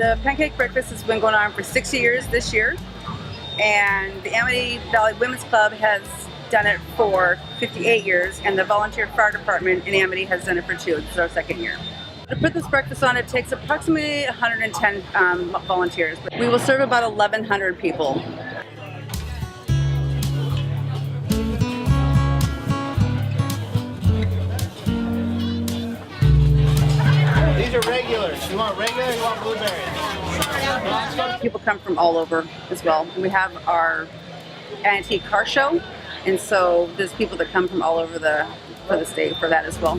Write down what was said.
The Pancake Breakfast has been going on for 60 years this year, and the Amity Valley Women's Club has done it for 58 years, and the Volunteer Fire Department in Amity has done it for 2. This is our 2nd year. To put this breakfast on, it takes approximately 110 volunteers. We will serve about 1,100 people. These are regulars. You want regular or you want blueberry? People come from all over as well. We have our antique car show, and so there's people that come from all over the state for that as well.